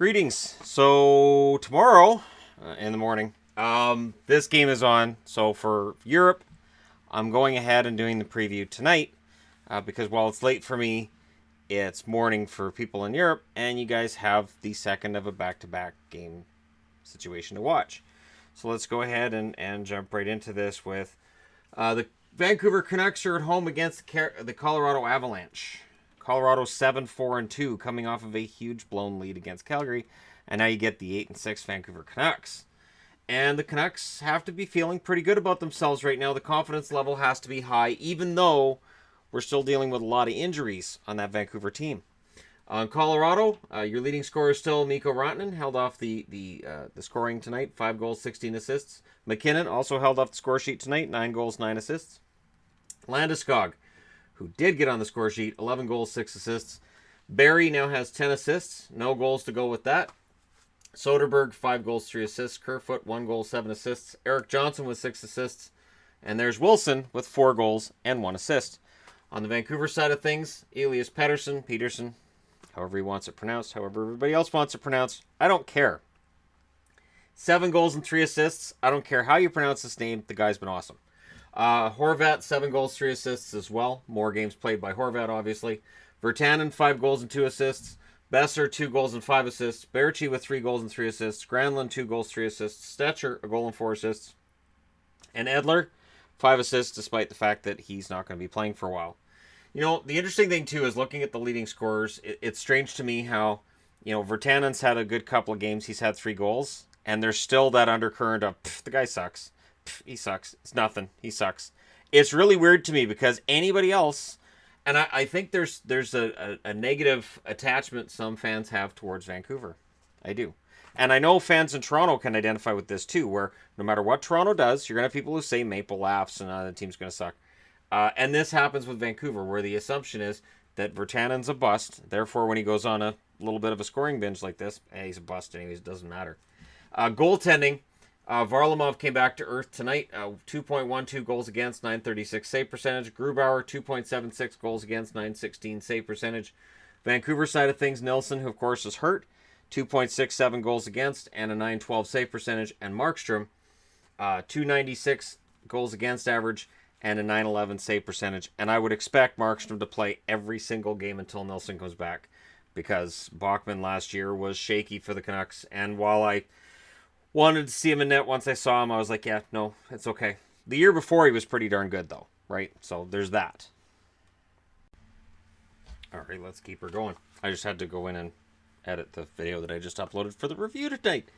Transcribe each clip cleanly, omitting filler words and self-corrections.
Greetings. So tomorrow in the morning, this game is on. So for Europe, I'm going ahead and doing the preview tonight because while it's late for me, it's morning for people in Europe, and you guys have the second of a back-to-back game situation to watch. So let's go ahead and jump right into this with the Vancouver Canucks are at home against the Colorado Avalanche. Colorado 7-4-2, coming off of a huge blown lead against Calgary, and now you get the 8-6 Vancouver Canucks. And the Canucks have to be feeling pretty good about themselves right now. The confidence level has to be high, even though we're still dealing with a lot of injuries on that Vancouver team. On Colorado, your leading scorer is still Mikko Rantanen, held off the scoring tonight, 5 goals, 16 assists. McKinnon also held off the score sheet tonight, 9 goals, 9 assists. Landeskog, who did get on the score sheet, 11 goals, 6 assists. Barrie now has 10 assists, no goals to go with that. Soderberg, 5 goals, 3 assists. Kerfoot, 1 goal, 7 assists. Eric Johnson with 6 assists. And there's Wilson with 4 goals and 1 assist. On the Vancouver side of things, Elias Peterson, however he wants it pronounced, however everybody else wants it pronounced, I don't care. 7 goals and 3 assists. I don't care how you pronounce this name. The guy's been awesome. Horvat, 7 goals, 3 assists as well. More games played by Horvat, obviously. Virtanen, 5 goals and 2 assists. Besser, 2 goals and 5 assists. Baertschi with 3 goals and 3 assists. Granlund, 2 goals, 3 assists. Stetcher, a goal and 4 assists. And Edler, 5 assists, despite the fact that he's not going to be playing for a while. You know, the interesting thing, too, is looking at the leading scorers. It's strange to me how, Virtanen's had a good couple of games. He's had 3 goals. And there's still that undercurrent of, the guy sucks. He sucks. It's nothing. He sucks. It's really weird to me because anybody else, and I think there's a negative attachment some fans have towards Vancouver. I do. And I know fans in Toronto can identify with this too, where no matter what Toronto does, you're going to have people who say Maple laughs and the team's going to suck. And this happens with Vancouver, where the assumption is that Virtanen's a bust. Therefore, when he goes on a little bit of a scoring binge like this, he's a bust anyways. It doesn't matter. Goaltending. Varlamov came back to earth tonight. 2.12 goals against, 936 save percentage. Grubauer, 2.76 goals against, 916 save percentage. Vancouver side of things, Nilsson, who of course is hurt, 2.67 goals against and a 912 save percentage. And Markstrom, 296 goals against average and a 911 save percentage. And I would expect Markstrom to play every single game until Nilsson comes back, because Bachman last year was shaky for the Canucks. And while I wanted to see him in net once I saw him, I was like, yeah, no, it's okay. The year before, he was pretty darn good, though, right? So there's that. All right, let's keep her going. I just had to go in and edit the video that I just uploaded for the review tonight.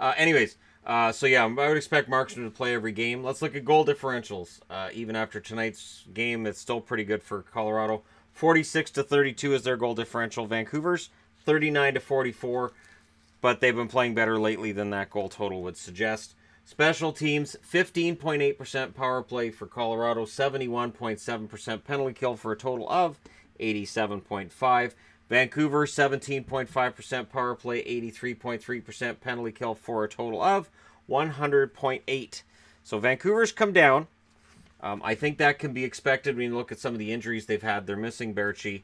So yeah, I would expect Markstrom to play every game. Let's look at goal differentials. Even after tonight's game, it's still pretty good for Colorado. 46-32 is their goal differential. Vancouver's 39-44. But they've been playing better lately than that goal total would suggest. Special teams, 15.8% power play for Colorado, 71.7% penalty kill for a total of 87.5. Vancouver, 17.5% power play, 83.3% penalty kill for a total of 100.8. So Vancouver's come down. I think that can be expected when you look at some of the injuries they've had. They're missing Baertschi.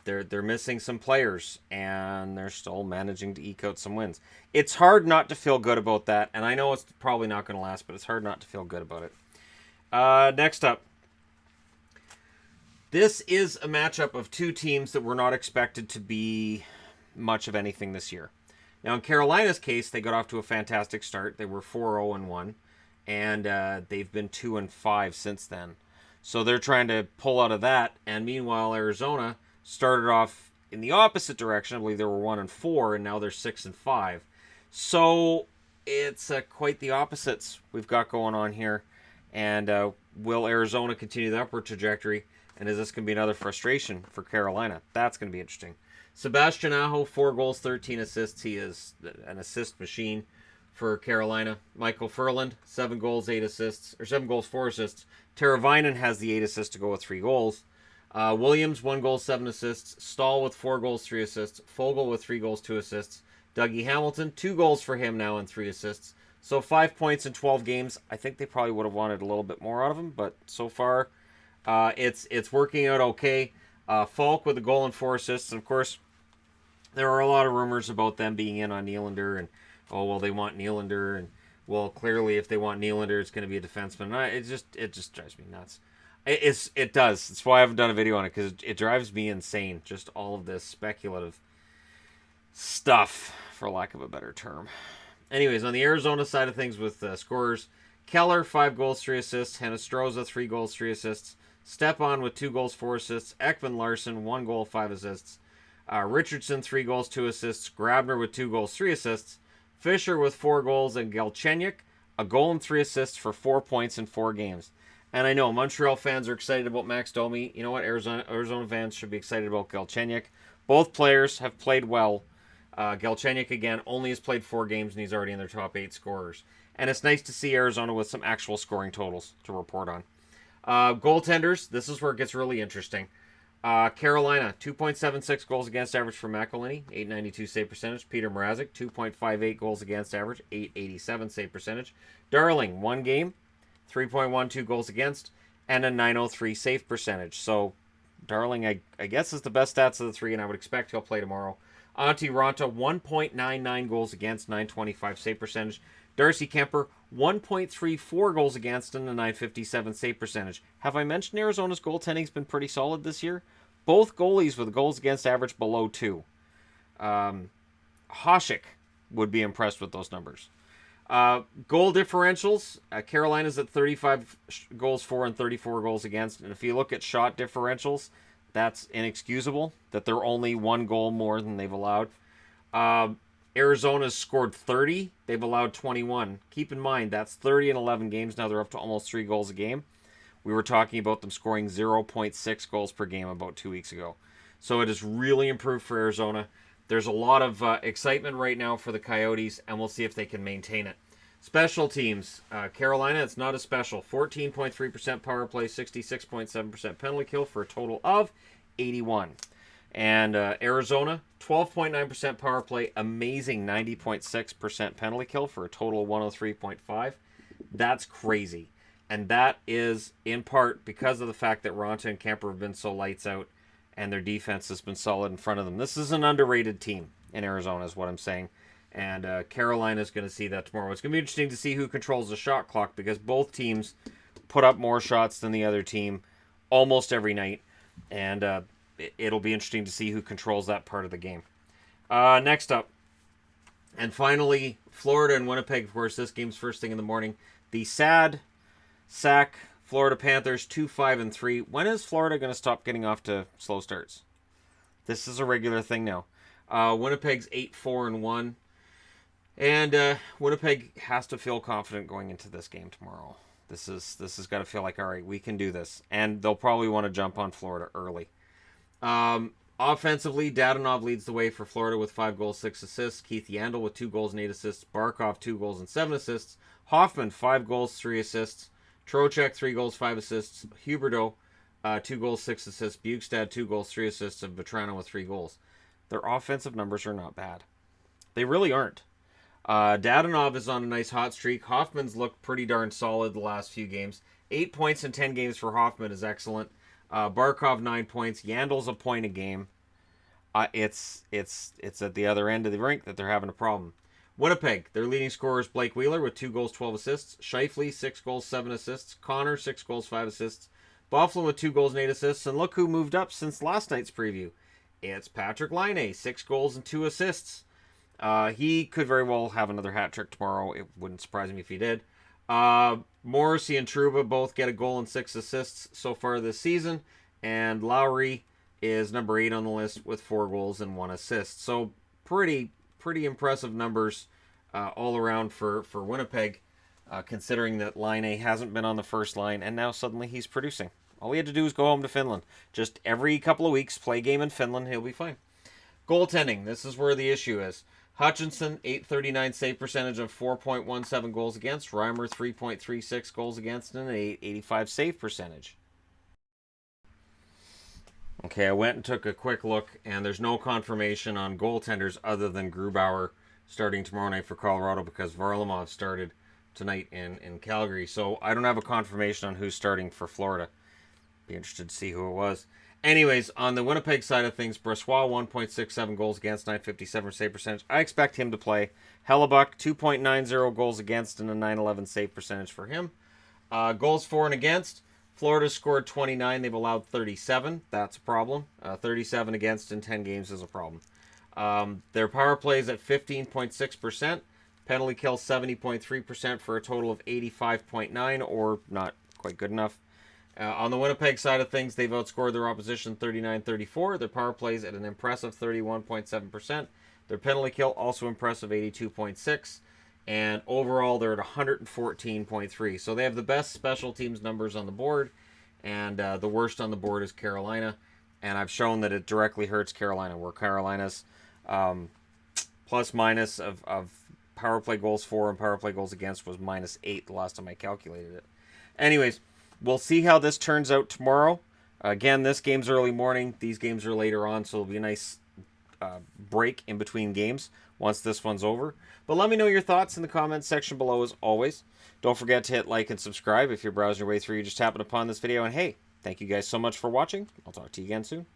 They're missing some players, and they're still managing to eke out some wins. It's hard not to feel good about that, and I know it's probably not going to last, but it's hard not to feel good about it. Next up, this is a matchup of two teams that were not expected to be much of anything this year. Now, in Carolina's case, they got off to a fantastic start. They were 4-0-1, and they've been 2-5 since then. So they're trying to pull out of that, and meanwhile, Arizona started off in the opposite direction. I believe they were 1-4, and now they're 6-5. So it's quite the opposites we've got going on here. And will Arizona continue the upward trajectory? And is this going to be another frustration for Carolina? That's going to be interesting. Sebastian Aho, 4 goals, 13 assists. He is an assist machine for Carolina. Michael Furland, 7 goals, 8 assists, or 7 goals, 4 assists. Teravainen has the 8 assists to go with 3 goals. Williams, 1 goal, 7 assists. Stahl with 4 goals, 3 assists. Fogle with 3 goals, 2 assists. Dougie Hamilton, 2 goals for him now and 3 assists. So 5 points in 12 games. I think they probably would have wanted a little bit more out of him, but so far it's working out okay. Falk with a goal and 4 assists. And of course, there are a lot of rumors about them being in on Nylander, and oh well, they want Nylander, and well, clearly if they want Nylander, it's going to be a defenseman. It just drives me nuts. It does. That's why I haven't done a video on it, because it drives me insane. Just all of this speculative stuff, for lack of a better term. Anyways, on the Arizona side of things with scorers, Keller 5 goals 3 assists, Henestroza 3 goals 3 assists, Stepan with 2 goals 4 assists, Ekman Larson 1 goal 5 assists, Richardson 3 goals 2 assists, Grabner with 2 goals 3 assists, Fisher with 4 goals, and Galchenyuk a goal and 3 assists for 4 points in 4 games. And I know Montreal fans are excited about Max Domi. You know what? Arizona fans should be excited about Galchenyuk. Both players have played well. Galchenyuk, again, only has played 4 games, and he's already in their top 8 scorers. And it's nice to see Arizona with some actual scoring totals to report on. Goaltenders, this is where it gets really interesting. Carolina, 2.76 goals against average for McElhinney, 892 save percentage. Peter Mrazek, 2.58 goals against average, 887 save percentage. Darling, 1 game, 3.12 goals against, and a 903 save percentage. So, Darling, I guess, is the best stats of the 3, and I would expect he'll play tomorrow. Antti Ranta, 1.99 goals against, 925 save percentage. Darcy Kemper, 1.34 goals against and a 957 save percentage. Have I mentioned Arizona's goaltending's been pretty solid this year? Both goalies with goals against average below 2. Hasek would be impressed with those numbers. Goal differentials, Carolina's at 35 goals for and 34 goals against. And if you look at shot differentials, that's inexcusable that they're only 1 goal more than they've allowed. Arizona's scored 30. They've allowed 21. Keep in mind, that's 30 in 11 games. Now they're up to almost 3 goals a game. We were talking about them scoring 0.6 goals per game about 2 weeks ago. So it has really improved for Arizona. There's a lot of excitement right now for the Coyotes, and we'll see if they can maintain it. Special teams. Carolina, it's not a special. 14.3% power play, 66.7% penalty kill for a total of 81. And Arizona, 12.9% power play, amazing 90.6% penalty kill for a total of 103.5. That's crazy. And that is in part because of the fact that Ranta and Kemper have been so lights out and their defense has been solid in front of them. This is an underrated team in Arizona is what I'm saying. And Carolina is going to see that tomorrow. It's going to be interesting to see who controls the shot clock because both teams put up more shots than the other team almost every night. And it'll be interesting to see who controls that part of the game. Next up, and finally, Florida and Winnipeg. Of course, this game's first thing in the morning. The sad sack Florida Panthers 2-5-3. When is Florida going to stop getting off to slow starts? This is a regular thing now. Winnipeg's 8-4-1, and Winnipeg has to feel confident going into this game tomorrow. This has got to feel like, all right, we can do this, and they'll probably want to jump on Florida early. Offensively, Dadonov leads the way for Florida with 5 goals, 6 assists. Keith Yandel with 2 goals and 8 assists. Barkov, 2 goals and 7 assists. Hoffman, 5 goals, 3 assists. Trocheck, 3 goals, 5 assists. Huberdeau, 2 goals, 6 assists. Bukestad, 2 goals, 3 assists. And Vetrano with 3 goals. Their offensive numbers are not bad. They really aren't. Dadonov is on a nice hot streak. Hoffman's looked pretty darn solid the last few games. 8 points in 10 games for Hoffman is excellent. Barkov 9 points. Yandel's a point a game. It's at the other end of the rink that they're having a problem. Winnipeg, their leading scorer is Blake Wheeler with 2 goals, 12 assists. Scheifele, 6 goals, 7 assists. Connor, 6 goals, 5 assists. Buffalo with 2 goals and 8 assists. And look who moved up since last night's preview. It's Patrick Laine, 6 goals and 2 assists. He could very well have another hat trick tomorrow. It wouldn't surprise me if he did. Morrissey and Trouba both get a goal and 6 assists so far this season. And Lowry is number 8 on the list with 4 goals and 1 assist. So pretty impressive numbers all around for Winnipeg, considering that Line A hasn't been on the first line, and now suddenly he's producing. All he had to do was go home to Finland. Just every couple of weeks, play a game in Finland, he'll be fine. Goaltending, this is where the issue is. Hutchinson, 839 save percentage of 4.17 goals against. Reimer, 3.36 goals against and an 885 save percentage. Okay, I went and took a quick look, and there's no confirmation on goaltenders other than Grubauer starting tomorrow night for Colorado because Varlamov started tonight in Calgary. So I don't have a confirmation on who's starting for Florida. Be interested to see who it was. Anyways, on the Winnipeg side of things, Brossoit 1.67 goals against, 957 save percentage. I expect him to play. Hellebuck 2.90 goals against and a 911 save percentage for him. Goals for and against. Florida scored 29. They've allowed 37. That's a problem. 37 against in 10 games is a problem. Their power play is at 15.6%. Penalty kill 70.3% for a total of 85.9, or not quite good enough. On the Winnipeg side of things, they've outscored their opposition 39-34. Their power plays at an impressive 31.7%. Their penalty kill also impressive 82.6. And overall, they're at 114.3. So they have the best special teams numbers on the board. And the worst on the board is Carolina. And I've shown that it directly hurts Carolina, where Carolina's plus minus of power play goals for and power play goals against was -8 the last time I calculated it. Anyways, we'll see how this turns out tomorrow. Again, this game's early morning. These games are later on, so it'll be a nice break in between games once this one's over. But let me know your thoughts in the comments section below as always. Don't forget to hit like and subscribe if you're browsing your way through. You just happened upon this video. And hey, thank you guys so much for watching. I'll talk to you again soon.